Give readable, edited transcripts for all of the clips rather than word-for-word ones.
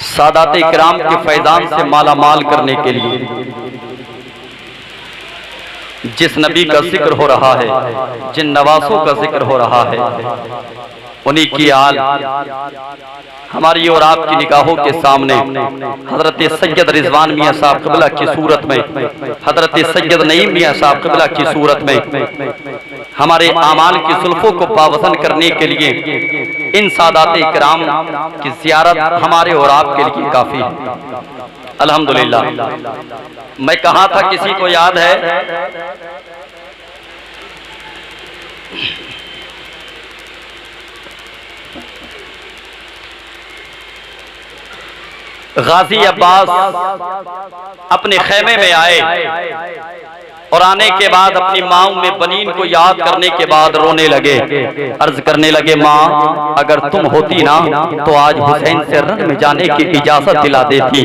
سادات کرام کے فیضان سے مالا مال کرنے کے لیے جس نبی کا ذکر ہو رہا ہے، جن نواسوں کا ذکر ہو رہا ہے، انہی کی آل ہماری اور آپ کی نگاہوں کے سامنے حضرت سید رضوان میاں صاحب قبلہ کی صورت میں، حضرت سید نعیم میاں صاحب قبلہ کی صورت میں ہمارے اعمال کی زلفوں کو پاوزن کرنے کے لیے ان سادات کرام کی زیارت ہمارے اور آپ کے لیے کافی ہے۔ الحمدللہ میں کہا تھا، کسی کو یاد ہے؟ غازی عباس اپنے خیمے میں آئے اور آنے کے بعد اپنی ماں ام بنین کو یاد کرنے کے بعد رونے لگے، عرض کرنے لگے، ماں اگر تم ہوتی نا تو آج حسین سے رن میں جانے کی اجازت دلا دیتی،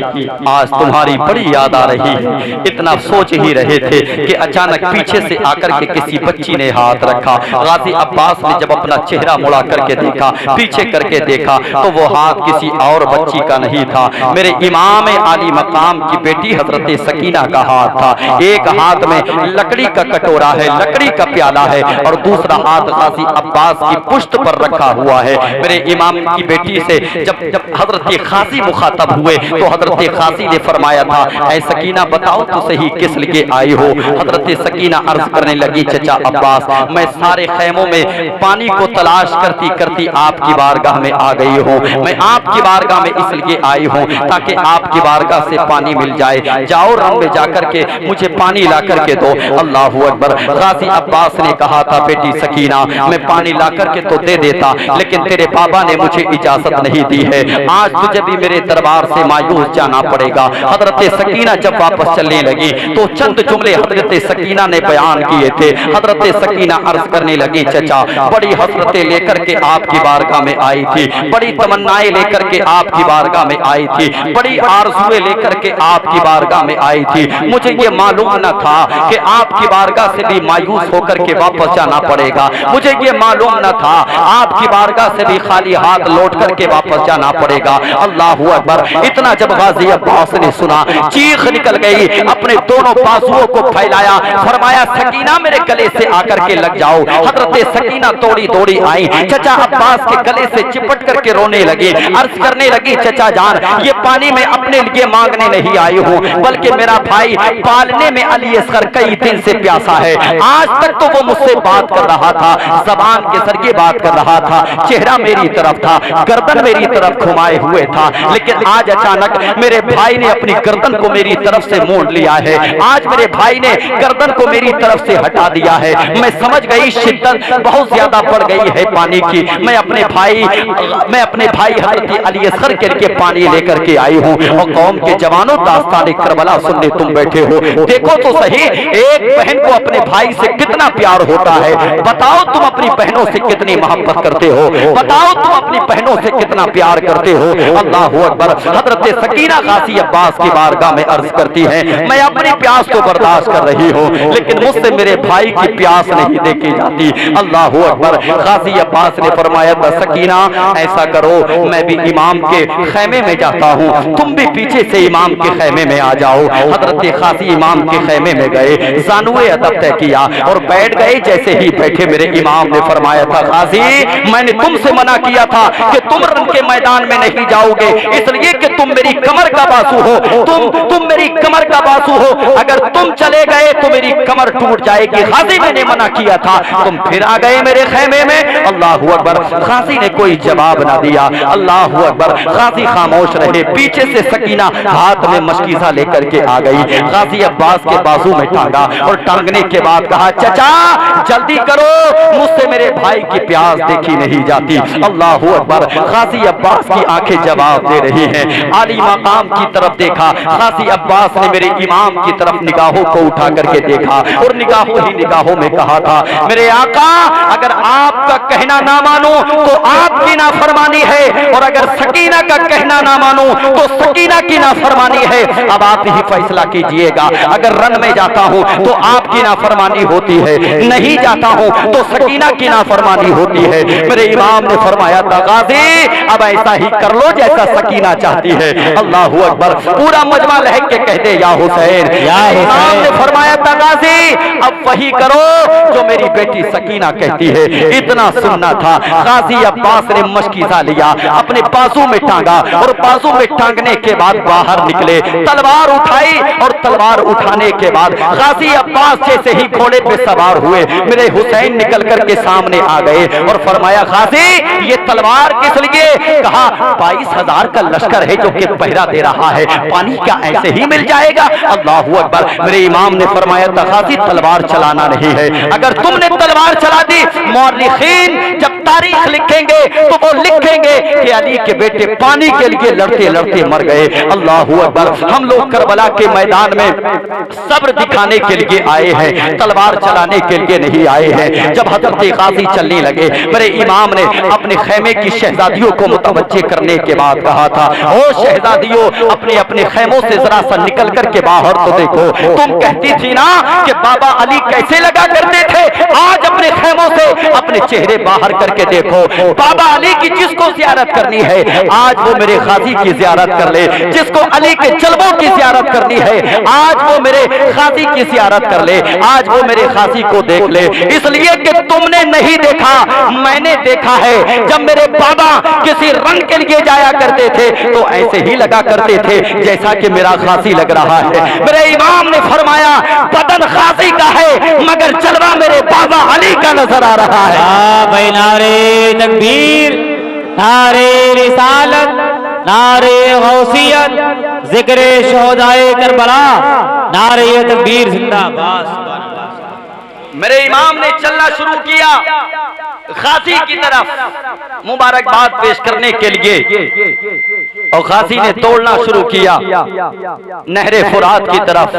آج تمہاری بڑی یاد آ رہی ہے۔ اتنا سوچ ہی رہے تھے کہ اچانک پیچھے سے آ کر کے کسی بچی نے ہاتھ رکھا۔ غازی عباس نے جب اپنا چہرہ مڑا کر کے دیکھا، پیچھے کر کے دیکھا تو وہ ہاتھ کسی اور بچی کا نہیں تھا، میرے امام عالی مقام کی بیٹی حضرت سکینہ کا ہاتھ تھا۔ ایک ہاتھ میں لکڑی کا کٹورا ہے، لکڑی کا پیالہ ہے، اور دوسرا ہاتھ غازی عباس کی پشت پر رکھا ہوا ہے۔ میرے امام کی بیٹی سے جب حضرت غازی مخاطب ہوئے تو حضرت غازی نے فرمایا تھا، اے سکینہ بتاؤ تو صحیح کس لیے آئی ہو؟ حضرت سکینہ عرض کرنے لگی، چچا عباس میں سارے خیموں میں پانی کو تلاش کرتی کرتی آپ کی بارگاہ میں آ گئی ہوں، میں آپ کی بارگاہ میں اس لیے آئی ہوں تاکہ آپ کی بارگاہ سے پانی مل جائے، جاؤ رن میں جا کر کے مجھے پانی لا کر کے دو۔ اللہ اکبر۔ غازی عباس نے کہا تھا، بیٹی سکینہ میں پانی لا کر کے تو دے دیتا، لیکن تیرے بابا نے مجھے اجازت نہیں دی ہے، آج تجھے بھی میرے دربار سے مایوس جانا پڑے گا۔ حضرت سکینہ جب واپس چلنے لگی تو چند جملے حضرت سکینہ نے بیان کیے تھے۔ حضرت سکینہ عرض کرنے لگی، چچا بڑی حسرتیں لے کر کے آپ کی بارگاہ میں آئی تھی، بڑی تمنائیں لے کر کے آپ کی بارگاہ میں آئی تھی، بڑی آرزویں لے کر کے آپ کی بارگاہ میں آئی تھی، مجھے یہ معلوم نہ تھا کہ آپ کی بارگاہ سے بھی مایوس ہو کر کے واپس جانا پڑے گا، مجھے یہ معلوم نہ تھا آپ کی بارگاہ سے بھی خالی ہاتھ لوٹ کر کے واپس جانا پڑے گا۔ اللہ اکبر۔ اتنا جب غازی عباس نے سنا، چیخ نکل گئی، اپنے دونوں بازوؤں کو پھیلایا، فرمایا سکینہ میرے گلے سے آ کر کے لگ جاؤ۔ حضرت سکینہ دوڑی دوڑی آئی، چچا عباس کے گلے سے چپٹ کر کے رونے لگی، عرض کرنے لگی، چچا جان یہ پانی میں اپنے لیے مانگنے نہیں آئی ہوں، بلکہ میرا بھائی پالنے میں علی اصغر کئی دن سے پیاسا ہے، آج تک تو وہ مجھ سے بات کر رہا تھا، زبان کے ذریعے بات کر رہا تھا، چہرہ میری طرف تھا، گردن میری طرف گھمائے ہوئے تھا، لیکن آج اچانک میرے بھائی نے اپنی گردن کو میری طرف سے موڑ لیا ہے، آج میرے بھائی نے گردن کو میری طرف سے ہٹا دیا ہے، میں سمجھ گئی شدت بہت زیادہ بڑھ گئی ہے پانی کی، میں اپنے بھائی حضرت علی اصغر کے لیے پانی لے کر کے آئی ہوں۔ اور قوم کے جوانوں داستان کربلا سننے تم بیٹھے ہو، دیکھو تو صحیح ایک بہن کو اپنے بھائی سے کتنا پیار ہوتا ہے، بتاؤ تم اپنی بہنوں سے کتنی محبت کرتے ہو، بتاؤ تم اپنی بہنوں سے کتنا پیار کرتے ہو۔ اللہ اکبر۔ حضرت سکینہ غازی عباس کی بارگاہ میں عرض کرتی ہے، میں اپنی پیاس تو برداشت کر رہی ہوں، لیکن مجھ سے میرے بھائی کی پیاس نہیں دیکھی جاتی۔ اللہ اکبر۔ غازی عباس نے فرمایا تھا، سکینہ ایسا کرو میں بھی امام کے خیمے میں جاتا ہوں، تم بھی پیچھے سے امام کے خیمے میں آ جاؤ۔ حضرت غازی امام کے خیمے میں گئے، زانوئے ادب طے کیا اور بیٹھ گئے۔ جیسے ہی بیٹھے میرے امام نے فرمایا تھا، غازی میں نے تم سے منع کیا تھا کہ تم رن کے میدان میں نہیں جاؤ گے، اس لیے کہ تم میری کمر کا بازو ہو، تم میری کمر کا بازو ہو، اگر تم چلے گئے تو میری کمر ٹوٹ جائے گی۔ غازی میں نے منع کیا تھا، تم پھر آ گئے میرے خیمے میں۔ اللہ اکبر۔ غازی نے کوئی جواب نہ دیا۔ اللہ اکبر۔ غازی خاموش رہے۔ پیچھے سے سکینہ ہاتھ میں مشکیزہ لے کر کے آ گئی، غازی عباس کے بازو میں ٹانگا اور ٹانگنے کے بعد کہا، چچا جلدی کرو مجھ سے میرے بھائی کی پیاس دیکھی نہیں جاتی۔ اللہ اکبر۔ غازی عباس کی آنکھیں جواب دے رہی ہیں۔ عالی مقام کی طرف دیکھا، غازی عباس نے میرے امام کی طرف نگاہوں کو اٹھا کر کے دیکھا اور نگاہوں میں کہا تھا، میرے آقا اگر آپ کا کہنا نہ مانو تو آپ کی نافرمانی ہے، اور اگر سکینہ کا کہنا نہ مانو تو سکینہ کی نافرمانی ہے، اب آپ ہی فیصلہ کیجئے گا۔ اگر رن میں جاتا ہوں हूँ तो आपकी नाफरमानी होती है, नहीं जाता हूँ तो सकीना की नाफरमानी होती है। मेरे इमाम ने फरमाया था गाजी अब ऐसा ही कर लो जैसा सकीना चाहती है। अल्लाहू अकबर। पूरा मजमा लहक के कह दे या हुसैन। इमाम ने फरमाया था गाजी अब वही करो जो मेरी बेटी सकीना कहती है। इतना सुनना था। गाजी अब्बास ने मशकीज़ा लिया, अपने बाजू में टांगा और बाजू में टांगने के बाद बाहर निकले, तलवार उठाई और तलवार उठाने के बाद गाजी अब्बास जैसे ही घोड़े पे सवार हुए मेरे हुसैन निकल कर के सामने आ गए और फरमाया गाजी ये तलवार किस लिए? कहा 22,000 का लश्कर है जो कि पहरा दे रहा है, पानी क्या ऐसे ही मिल जाएगा? अल्लाहू अकबर। मेरे इमाम ने फरमाया था गाजी तलवार चलाना नहीं है, अगर तुमने तलवार चला दी मौरखीन जब तारीख लिखेंगे तो वो लिखेंगे कि अली के बेटे पानी के लिए लड़ते लड़ते मर गए। अल्लाहू अकबर। हम लोग करबला के मैदान में सब्र दिखाने के लिए आए हैं, तलवार चलाने के लिए नहीं आए हैं। जब हजरत गाजी चलने लगे मेरे इमाम ने अपने खेमे की शहजादियों को मुतवज्जे करने के बाद कहा था ओ शहजादियों अपने अपने खेमों से जरा सा निकल कर के बाहर तो देखो। तुम कहती थी ना कि बाबा अली कैसे लगा करते थे, आज अपने खेमों से अपने चेहरे बाहर करके देखो। बाबा अली की जिसको ज़ियारत करनी है आज वो मेरे गाजी की ज़ियारत कर ले, जिसको अली के जलवों की ज़ियारत करनी है आज वो मेरे गाजी की ज़ियारत कर ले, आज वो मेरे गाजी को देख ले। इसलिए कि तुमने नहीं देखा, मैंने देखा है। जब मेरे बाबा किसी रंग के लिए जाया करते थे तो ऐसे ही लगा करते थे जैसा कि मेरा गाजी लग रहा है। मेरे इमाम ने फरमाया बदन गाजी का है मगर जलवा मेरे बाबा अली का नजर आ रहा है। भाई नारे तकबीर, नारे रिसालत, नारे गौसियत, जिक्रे शोहदाए करबला, नारे तकबीर जिंदाबाद। मेरे इमाम ने चलना शुरू किया गाजी की तरफ मुबारकबाद पेश करने के लिए और गाजी ने दौड़ना शुरू किया नहरे फुरात की तरफ।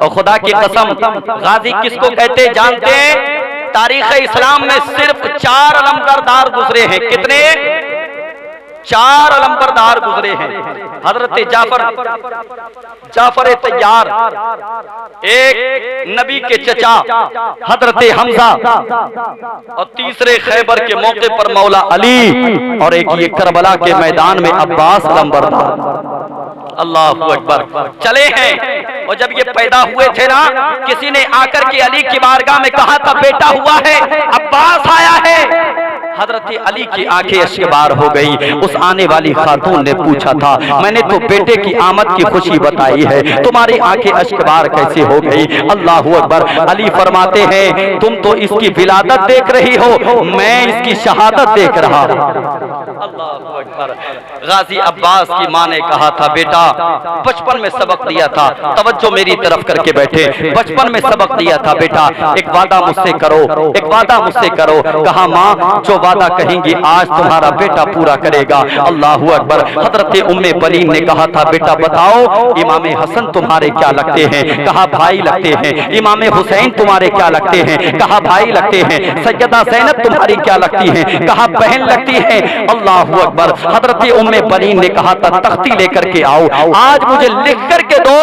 और खुदा की कसम गाजी किसको कहते जानते हैं? तारीख इस्लाम में सिर्फ 4 अलमबरदार गुजरे हैं। कितने? 4 अलमबरदार गुजरे हैं। हजरत जाफर तैयार, एक नबी के चचा हजरत हमजा और तीसरे खैबर के मौके पर मौला अली और एक ये करबला के मैदान में अब्बास अलमबरदार। अल्लाहू अकबर। चले हैं और जब ये पैदा हुए थे ना किसी ने आकर के अली की बारगाह में कहा था बेटा हुआ है, अब्बास आया है। हजरत अली की आंखें अश्कबार हो गई। उस आने वाली खातून ने पूछा था मैंने तो बेटे की आमद की खुशी बताई है, तुम्हारी आंखें अश्कबार कैसे हो गई? अल्लाहू अकबर। अली फरमाते हैं तुम तो इसकी विलादत देख रही हो, मैं इसकी शहादत देख रहा हूं। अल्लाहू अकबर। गाजी अब्बास की मां ने कहा था बेटा बचपन में सबक दिया था, तवज्जो मेरी तरफ करके बैठे, बचपन में सबक दिया था बेटा एक वादा मुझसे करो, एक वादा मुझसे करो। कहा मां जो वादा कहेंगी आज तुम्हारा बेटा पूरा करेगा। अल्लाहू अकबर। हजरत उम्मे बनीन ने कहा था बेटा बताओ इमाम हसन तुम्हारे क्या लगते हैं? कहा भाई लगते हैं। इमाम हुसैन तुम्हारे क्या लगते हैं? कहा भाई लगते हैं। सैयदा ज़ैनब तुम्हारी क्या लगती हैं? कहा बहन लगती है। अल्लाहू अकबर। हजरत उम्मे बनीन ने कहा था तख्ती लेकर के आओ, आज मुझे लिख करके दो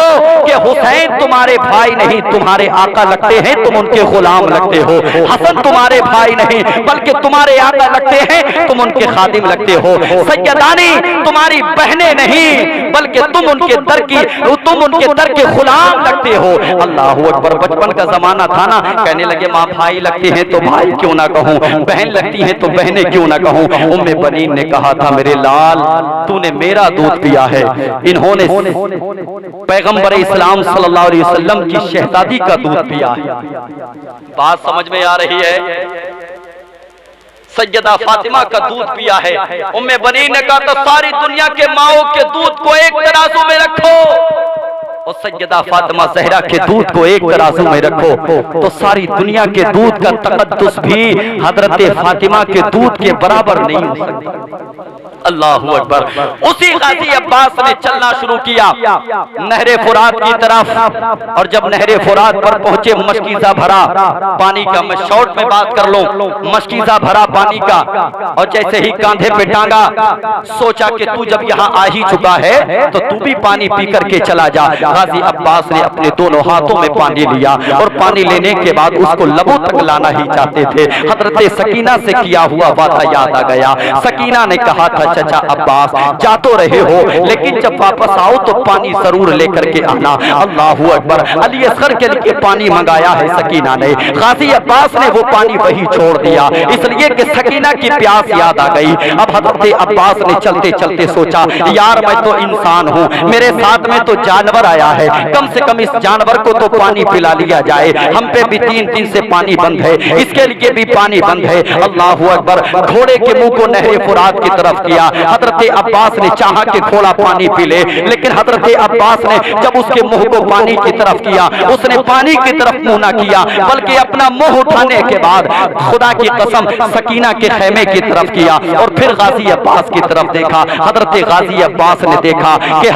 कि हुसैन तुम्हारे भाई नहीं तुम्हारे आका लगते हैं, तुम उनके गुलाम लगते हो। हसन तुम्हारे भाई नहीं बल्कि तुम्हारे आका लगते हैं, तुम उनके खादिम लगते हो। सैयदानी तुम्हारी बहनें नहीं बल्कि तुम उनके दर के गुलाम लगते हो। अल्लाहू अकबर। बचपन का जमाना था ना, कहने लगे माँ भाई लगते हैं तो भाई क्यों ना कहूँ, बहन लगती हैं तो बहनें क्यों ना कहूँ। उम्मे बनीन ने कहा था मेरे लाल तूने मेरा दूध पिया है, इन्होंने पैगंबर इस्लाम सल्लल्लाहु अलैहि वसल्लम की शहजादी का दूध पिया है। बात समझ में आ रही है? सैयदा फातिमा का दूध पिया है। उम्मे बनीन ने कहा तो सारी दुनिया के माओं के दूध को एक तराजू में रखो और सैयदा फातिमा ज़हरा के दूध को एक तराजू में रखो तो सारी दुनिया के दूध का तकद्दुस भी हजरत फातिमा के दूध के बराबर नहीं हो सकता। अल्लाहू अकबर। उसी गाजी अब्बास ने चलना शुरू किया नहरे फुरात की तरफ और जब नहरे फुरात पर पहुंचे मशकीज़ा भरा पानी का, मैं शॉर्ट में बात कर लूं, मशकीज़ा भरा पानी का और जैसे ही कांधे पे टांगा सोचा कि तू जब यहाँ आ ही चुका है तो तू भी पानी पी करके चला जा। غازی عباس نے اپنے دونوں ہاتھوں میں پانی لیا اور پانی لینے کے بعد اس کو لبوں تک لانا ہی چاہتے تھے۔ حضرت سکینہ سے کیا ہوا وعدہ یاد آ گیا۔ سکینہ نے کہا تھا چچا عباس جا تو رہے ہو لیکن جب واپس آؤ تو پانی ضرور لے کر کے آنا۔ اللہ اکبر، علی اصغر کے لیے پانی منگایا ہے سکینہ نے، غازی عباس نے وہ پانی وہی چھوڑ دیا اس لیے کہ سکینہ کی پیاس یاد آ گئی۔ اب حضرت عباس نے چلتے چلتے سوچا یار میں تو انسان ہوں، میرے ساتھ میں تو جانور آیا ہے، کم سے کم اس جانور کو تو پانی پلا لیا جائے، ہم پہ بھی 3 دن سے پانی بند ہے، اس کے لیے بھی پانی بند ہے۔ اللہ اکبر، گھوڑے کے منہ کو نہر فرات کی طرف کیا۔ حضرت عباس نے چاہا کہ گھوڑا پانی پی لے لیکن حضرت عباس نے جب اس کے منہ کو پانی کی طرف کیا اس نے پانی کی طرف منہ نہ کیا بلکہ اپنا منہ اٹھانے کے بعد خدا کی قسم سکینہ کے خیمے کی طرف کیا اور پھر غازی عباس کی طرف دیکھا۔ حضرت غازی عباس نے دیکھا کہ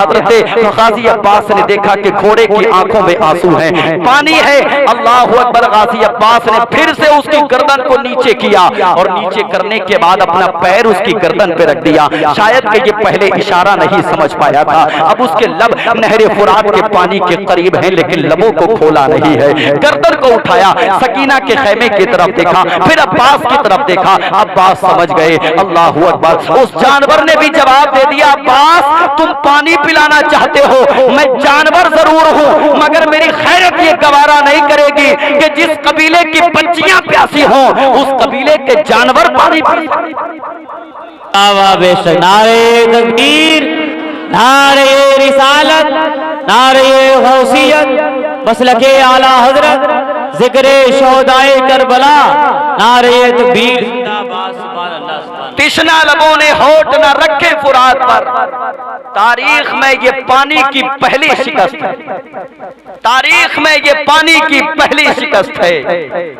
غازی عباس نے دیکھا کہ گھوڑے کی آنکھوں میں آنسو ہیں، پانی ہے۔ اللہ اکبر، غازی عباس نے پھر سے اس کی گردن کو نیچے کیا اور نیچے کرنے کے بعد اپنا پیر اس کی گردن پہ رکھ دیا۔ شاید کہ یہ پہلے اشارہ نہیں سمجھ پایا تھا، اب اس کے لب نہر فرات کے پانی کے قریب ہیں لیکن لبوں کو کھولا نہیں ہے۔ گردن کو اٹھایا، سکینہ کے خیمے کی طرف دیکھا، پھر عباس کی طرف دیکھا۔ عباس سمجھ گئے۔ اللہ اکبر، اس جانور نے بھی جواب دے دیا عباس تم پانی پلانا چاہتے ہو، میں جانور ضرور ہوں مگر میری خیرت یہ گوارا نہیں کرے گی کہ جس قبیلے کی بچیاں پیاسی ہوں اس قبیلے کے جانور پانی بے شک نعرے تکبیر، نعرے رسالت، نعرے غوثیت، مسلک اعلی حضرت، ذکر شہدائے کربلا، نعرے تکبیر۔ تشنا لبوں نے ہوٹ نہ رکھے فرات پر، تاریخ میں یہ پانی کی پہلی شکست ہے، تاریخ میں یہ پانی کی پہلی شکست ہے۔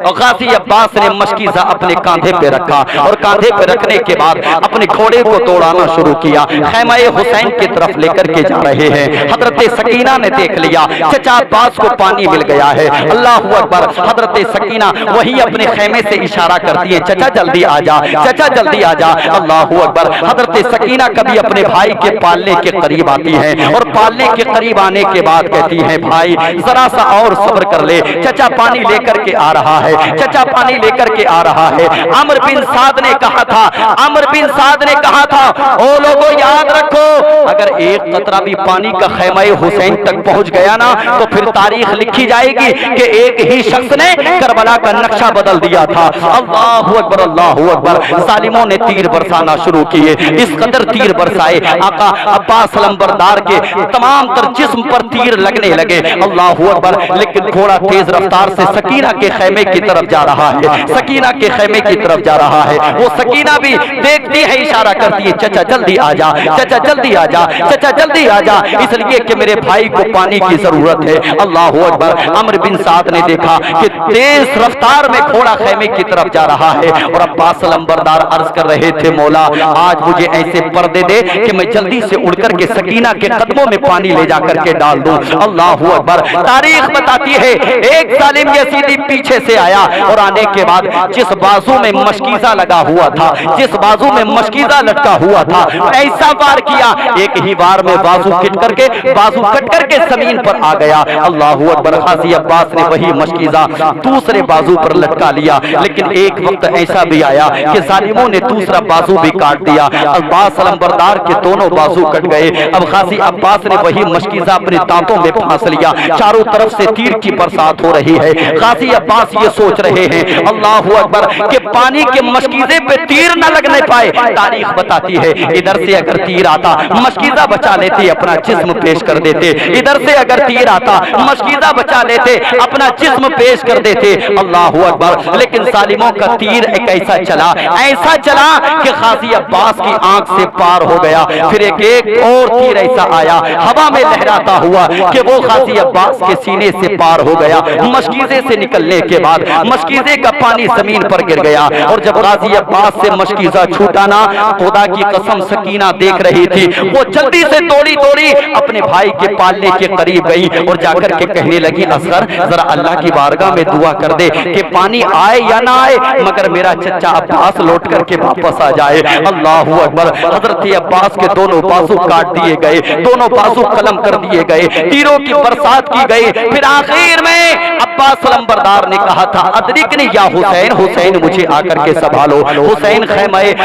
اور غازی عباس نے مشکیزہ اپنے کاندھے پہ رکھا اور کاندھے پہ رکھنے کے بعد اپنے گھوڑے کو دوڑانا شروع کیا، خیمہ حسین کی طرف لے کر کے جا رہے ہیں۔ حضرت سکینہ نے دیکھ لیا چچا عباس کو پانی مل گیا ہے۔ اللہ اکبر، حضرت سکینہ وہی اپنے خیمے سے اشارہ کرتی ہے چچا جلدی آ جا، چچا جلدی آ جا۔ اللہ اکبر، حضرت سکینہ کبھی اپنے بھائی کے پالنے کے قریب آتی ہیں اور پالنے کے قریب آنے کے بعد کہتی ہیں بھائی ذرا سا اور صبر کر لے، چچا پانی لے کر کے آ رہا ہے، چچا پانی لے کر کے آ رہا ہے۔ عمر بن سعد نے کہا تھا، عمر بن سعد نے کہا تھا او لوگوں یاد رکھو اگر ایک قطرہ بھی پانی کا خیمہ حسین تک پہنچ گیا نا تو پھر تاریخ لکھی جائے گی کہ ایک ہی شخص نے کربلا کا نقشہ بدل دیا تھا۔ اللہ اکبر، اللہ اکبر، ظالموں نے تیر برسانا شروع کیے، اس قدر تیر برسائے آقا عباس علمبردار کے تمام تر جسم پر تیر لگنے لگے۔ اللہ اکبر، لیکن گھوڑا تیز رفتار سے سکینہ کے خیمے کی طرف جا رہا ہے، سکینہ کے خیمے کی طرف جا رہا ہے۔ وہ سکینہ بھی دیکھتی ہے، اشارہ کرتی ہے چچا جلدی آ جا، چچا جلدی آ جا، چچا جلدی آ جا، اس لیے کہ میرے بھائی کو پانی کی ضرورت ہے۔ اللہ اکبر، عمر بن سعد نے دیکھا کہ تیز رفتار میں گھوڑا خیمے کی طرف جا رہا ہے اور عباس علمبردار عرض کر رہے تھے مولا آج مجھے ایسے پردے دے کہ میں جلدی سے اڑ کر کے سکینہ کے قدموں میں پانی لے جا کر کے ڈال دوں۔ اللہ اکبر، تاریخ بتاتی ہے ایک ظالم یزیدی پیچھے سے آیا اور آنے کے بعد جس بازو میں مشکیزہ لگا ہوا تھا، جس بازو میں مشکیزہ لٹکا ہوا تھا، ایسا وار کیا ایک ہی وار میں بازو کٹ کر کے زمین پر آ گیا۔ اللہ اکبر، غازی عباس نے وہی مشکیزہ دوسرے بازو پر لٹکا لیا، لیکن ایک وقت ایسا بھی آیا کہ ظالموں نے دوسرا بازو بھی کاٹ دیا۔ عباس علمبردار کے دونوں بازو کٹ گئے۔ اب غازی عباس نے وہی مشکیزہ اپنے دانتوں میں پھانس لیا، چاروں طرف سے تیر کی برسات ہو رہی ہے۔ غازی عباس یہ سوچ رہے ہیں اللہ اکبر کہ پانی کے مشکیزے پہ تیر نہ لگنے پائے۔ تاریخ بتاتی ہے ادھر سے اگر تیر آتا مشکیزہ بچا لیتے، اپنا جسم پیش کر دیتے، ادھر سے اگر تیر آتا مشکیزہ بچا لیتے، اپنا جسم پیش کر دیتے۔ اللہ اکبر، لیکن ظالموں کا تیر ایک ایسا چلا کہ غازی عباس کی آنکھ سے پار ہو گیا۔ پھر ایک اور تیر ایسا آیا ہوا میں لہراتا ہوا کہ وہ غازی عباس अब्बास के सीने से पार हो गया। मशकीज़े से निकलने के बाद मशकीज़े का पानी जमीन पर गिर गया, और जब गाजी अब्बास से मशकीज़ा छूटा ना, खुदा की कसम सकीना देख रही थी, वो जल्दी से दौड़ी अपने भाई के पालने के करीब गई और जाकर के कहने लगी, असगर जरा अल्लाह की बारगाह में दुआ कर दे कि पानी आए या ना आए, मगर मेरा चचा अब्बास लौट करके वापस आ जाए। अल्लाहू अकबर। हजरत अब्बास के दोनों बाजू काट दिए गए, दोनों बाजू कलम कर दिए गए, तीरों की बरसात की गई। फिर आखिर में अब्बास लंबरदार ने कहा था, अदरिकनी या हुसैन, हुसैन मुझे आकर के संभालो। हुसैन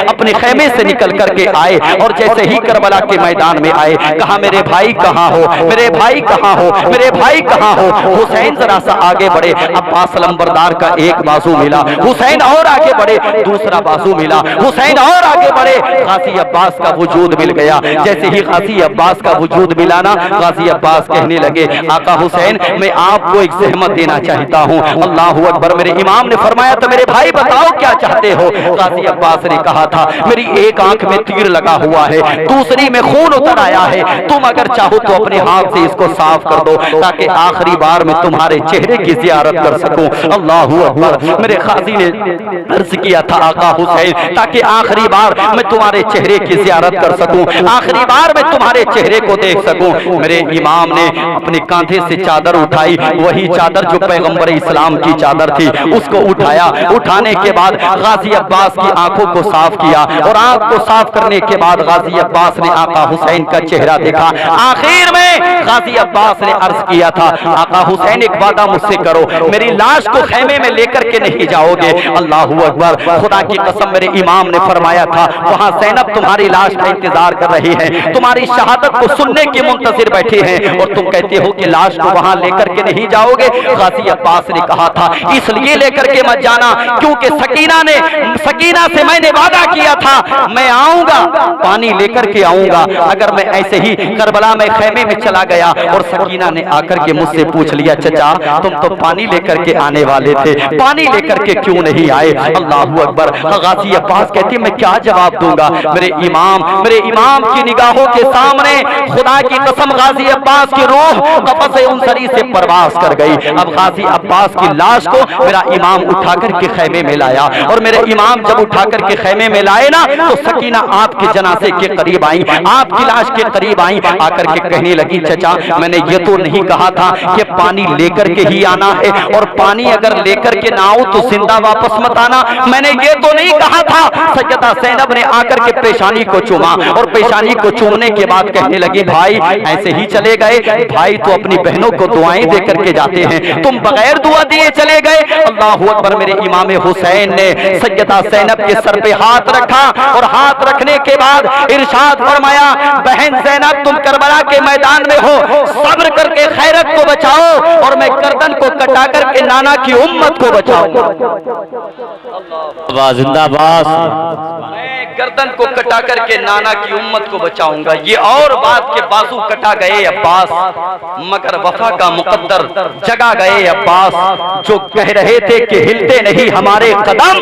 अपने खैमे से निकल करके आए, और जैसे ही करबला के मैदान में आए, कहा मेरे भाई कहाँ हो, मेरे भाई कहाँ हो, मेरे भाई कहाँ हो। हुसैन जरा सा आगे बढ़े, अब्बास लंबरदार का एक बाजू मिला, हुसैन और आगे बढ़े, दूसरा बाजू मिला, हुसैन और आगे बढ़े, गाजी अब्बास का वजूद मिल गया। जैसे ही गाजी अब्बास का वजूद मिला ना, गाजी अब्बास कहने लगे, आका हुसैन मैं आपको एक ज़हमत देना चाहता हूँ। अल्लाहू अकबर। मेरे इमाम ने फरमाया, तो मेरे भाई बताओ क्या चाहते हो। गाजी अब्बास ने कहा था, मेरी एक आंख में तीर लगा हुआ है, दूसरी में खून उतर आया है, तुम अगर चाहो तो अपने हाथ से इसको साफ कर दो, ताकि आखिरी बार मैं तुम्हारे चेहरे की ज़ियारत कर सकूं। अल्लाहू अकबर। मेरे गाजी ने अर्ज किया था, आका हुसैन, ताकि आखिरी बार मैं तुम्हारे चेहरे की ज़ियारत कर सकूं, आखिरी बार मैं तुम्हारे चेहरे को देख सकूं। मेरे इमाम ने अपने कांधे से चादर उठाई, वही चादर जो पैगंबर इस्लाम की चादर थी, उसको उठाया। उठाने के बाद गाजी अब्बास की आंखों को साफ किया, और आंख को साफ करने के बाद गाजी अब्बास ने आका हुसैन का चेहरा देखा। आखिर में गाजी अब्बास ने अर्ज किया था, आका हुसैन एक वादा मुझसे करो, मेरी लाश को खैमे में लेकर के नहीं जाओगे। अल्लाहू अकबर। खुदा की कसम, मेरे इमाम ने फरमाया था, वहां ज़ैनब तुम्हारी लाश का इंतजार कर रही है, तुम्हारी शहादत को सुनने के मुंतजिर बैठे हैं, और तुम कहते हो कि लाश को वहां लेकर के नहीं जाओगे। गाजी अब्बास ने कहा था, इसलिए लेकर के मत जाना क्योंकि सकीना से मैंने वादा किया था, मैं आऊंगा पानी लेकर के आऊंगा। अगर मैं ऐसे ही करबला में खैमे में चला गया और सकीना ने आकर के मुझसे पूछ लिया, चचा तुम तो पानी लेकर के आने वाले थे, पानी लेकर के क्यों नहीं आए। अल्लाहू अकबर। गाजी अब्बास कहती, मैं क्या जवाब दूंगा। मेरे इमाम की निगाहों के सामने खुदा की कसम गाजी अब्बास की रूह कफ़स उनसरी से परवास कर गई। अब गाजी अब्बास की लाश को मेरा इमाम उठा करके खैमे में लाया, और मेरे इमाम जब उठा करके खैमे में लाए ना, तो सकीना आपके जनाजे के करीब आई, आपकी लाश के करीब आई, आकर के कहने लगी, चचा मैंने ये तो नहीं कहा था कि पानी लेकर के ही आना है, और पानी अगर लेकर के ना आओ तो जिंदा वापस मत आना, मैंने ये तो नहीं कहा था। सैयदा ज़ैनब ने आकर के पेशानी को चूमा, और पेशानी को चूमने के बाद कहने लगी, भाई ऐसे ही चले गए, भाई तो अपनी बहनों को दुआएं दे करके जाते हैं, तुम बगैर दुआ दिए चले गए। अल्लाहू अकबर। मेरे इमाम हुसैन ने सैयदा ज़ैनब के सर पे हाथ रखा, और हाथ रखने के बाद इरशाद फरमाया, बहन ज़ैनब तुम करबला के मैदान में हो, सब्र करके खैरत को बचाओ, और मैं गर्दन को कटा करके नाना की उम्मत को बचाऊंगा। जिंदाबाद। मैं गर्दन को कटा करके नाना की उम्मत को बचाऊंगा। ये और बात के बाजू कटा गए अब्बास, मगर वफा का मुकद्दर जगा गए अब्बास। जो कह रहे थे कि हिलते नहीं हमारे कदम,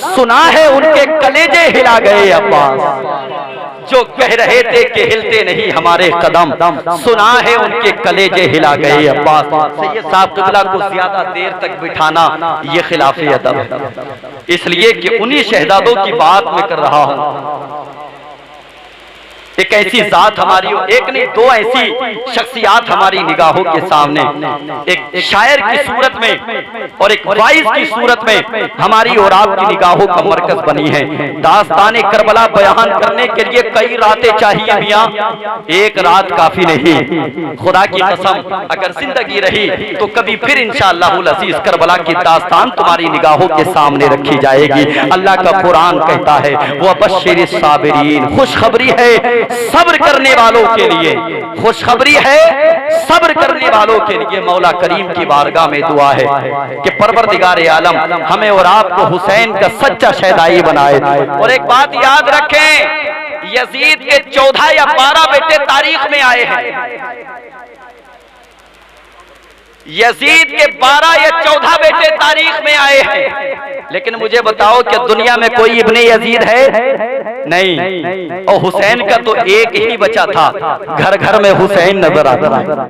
सुना है उनके कलेजे हिला गए अब्बास। जो कह रहे थे कि हिलते नहीं हमारे कदम, सुना है उनके कलेजे हिला गए अब्बास। सैयद साहब क़िबला को ज्यादा देर तक बिठाना ये खिलाफ़े अदब है, इसलिए कि उन्हीं शहजादों की बात मैं कर रहा हूँ। एक ऐसी जात हमारी, एक नहीं दो ऐसी शख्सियात हमारी निगाहों के सामने, एक शायर की सूरत में और एक वाइज की सूरत में हमारी और आपकी निगाहों का मरकज बनी है। दास्तान करबला बयान करने के लिए कई रातें चाहिए मियां, एक रात काफी नहीं। खुदा की कसम अगर जिंदगी रही तो कभी फिर इंशाअल्लाहुल अज़ीज़ करबला की दास्तान तुम्हारी निगाहों के सामने रखी जाएगी। अल्लाह का कुरान कहता है, वो बश्शिरिस साबिरीन, खुशखबरी है सब्र करने वालों के लिए, खुशखबरी है सब्र करने वालों के लिए। मौला करीम की बारगाह में दुआ है कि परवरदिगार आलम हमें और आपको हुसैन का सच्चा शहदाई बनाए। और एक बात याद रखें, यजीद के 14 या 12 बेटे तारीख में आए हैं, यजीद के 12 या 14 बेटे तारीख में आए हैं, लेकिन मुझे बताओ कि दुनिया में कोई इब्ने यजीद है? नहीं। और हुसैन का तो एक ही बचा था, घर घर में हुसैन नजर आता है।